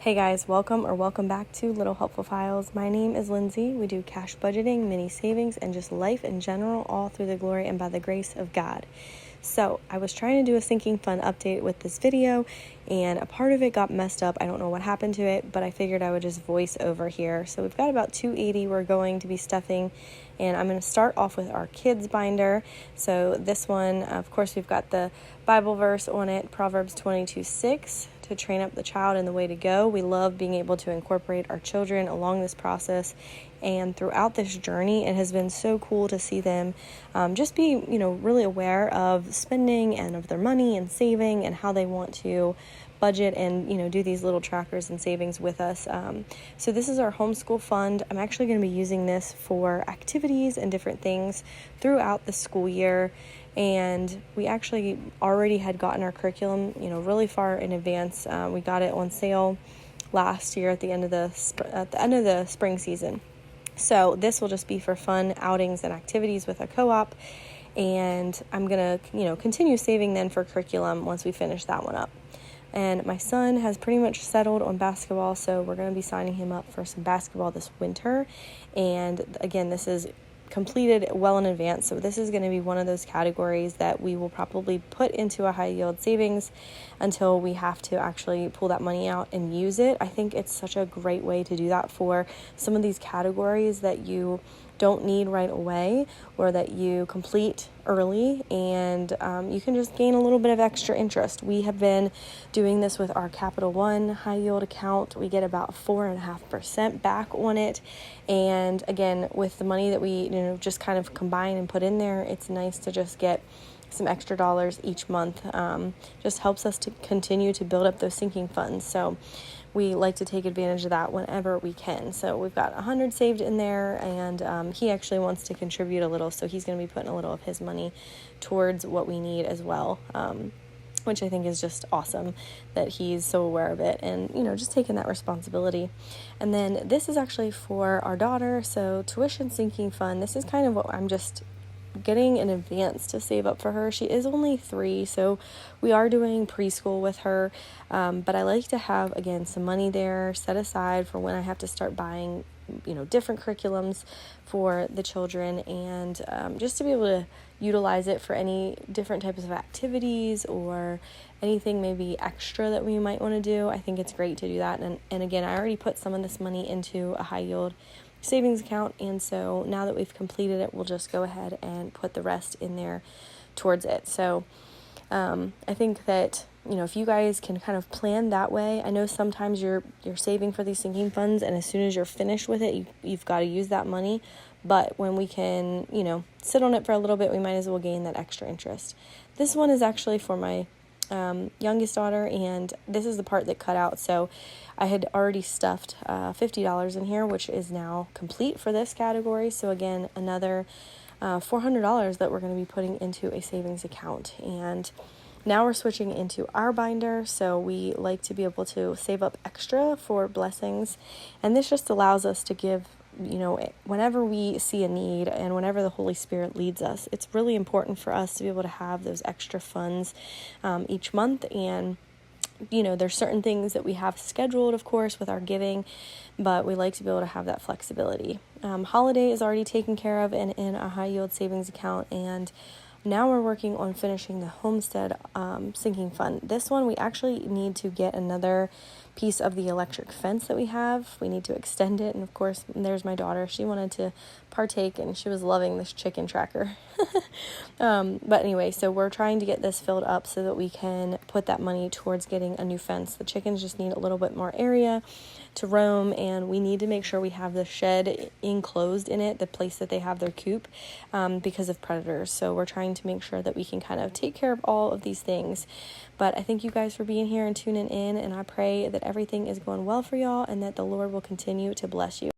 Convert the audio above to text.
Hey guys, welcome back to Little Helpful Files. My name is Lindsay. We do cash budgeting, mini savings, and just life in general, all through the glory and by the grace of God. So I was trying to do a sinking fund update with this video, and a part of it got messed up. I don't know what happened to it, but I figured I would just voice over here. So we've got about 280 we're going to be stuffing, and I'm going to start off with our kids binder. So this one, of course, we've got the Bible verse on it, Proverbs 22:6. To train up the child in the way to go. We love being able to incorporate our children along this process, and throughout this journey it has been so cool to see them just be really aware of spending and of their money and saving and how they want to budget and do these little trackers and savings with us. So this is our homeschool fund. I'm actually going to be using this for activities and different things throughout the school year. And we actually already had gotten our curriculum, really far in advance. We got it on sale last year at the end of the spring season. So this will just be for fun outings and activities with a co-op. And I'm gonna, continue saving then for curriculum once we finish that one up. And my son has pretty much settled on basketball, so we're going to be signing him up for some basketball this winter. And again, this is completed well in advance, so this is going to be one of those categories that we will probably put into a high yield savings until we have to actually pull that money out and use it. I think it's such a great way to do that for some of these categories that you don't need right away or that you complete early, and you can just gain a little bit of extra interest. We have been doing this with our Capital One high yield account. We get about 4.5% back on it, and again, with the money that we just kind of combine and put in there, it's nice to just get some extra dollars each month. Just helps us to continue to build up those sinking funds. So we like to take advantage of that whenever we can. So we've got 100 saved in there, and he actually wants to contribute a little, so he's going to be putting a little of his money towards what we need as well, which I think is just awesome that he's so aware of it and, just taking that responsibility. And then this is actually for our daughter, so tuition sinking fund. This is kind of what I'm just getting in advance to save up for her. She is only 3, so we are doing preschool with her, but I like to have, again, some money there set aside for when I have to start buying different curriculums for the children, and just to be able to utilize it for any different types of activities or anything maybe extra that we might want to do. I think it's great to do that, and again, I already put some of this money into a high yield savings account, and so now that we've completed it, we'll just go ahead and put the rest in there towards it. So I think that if you guys can kind of plan that way, I know sometimes you're saving for these sinking funds, and as soon as you're finished with it, you've got to use that money. But when we can sit on it for a little bit, we might as well gain that extra interest. This one is actually for my youngest daughter, and this is the part that cut out. So I had already stuffed $50 in here, which is now complete for this category. So again, another $400 that we're going to be putting into a savings account. And now we're switching into our binder, so we like to be able to save up extra for blessings, and this just allows us to give whenever we see a need and whenever the Holy Spirit leads us. It's really important for us to be able to have those extra funds each month, and there's certain things that we have scheduled, of course, with our giving, but we like to be able to have that flexibility. Holiday is already taken care of in a high yield savings account, and now we're working on finishing the homestead sinking fund. This one, we actually need to get another piece of the electric fence that we have. We need to extend it, and of course, there's my daughter. She wanted to partake, and she was loving this chicken tracker. But anyway, so we're trying to get this filled up so that we can put that money towards getting a new fence. The chickens just need a little bit more area to roam, and we need to make sure we have the shed enclosed in it, the place that they have their coop, because of predators. So we're trying to make sure that we can kind of take care of all of these things. But I thank you guys for being here and tuning in, and I pray that everything is going well for y'all and that the Lord will continue to bless you.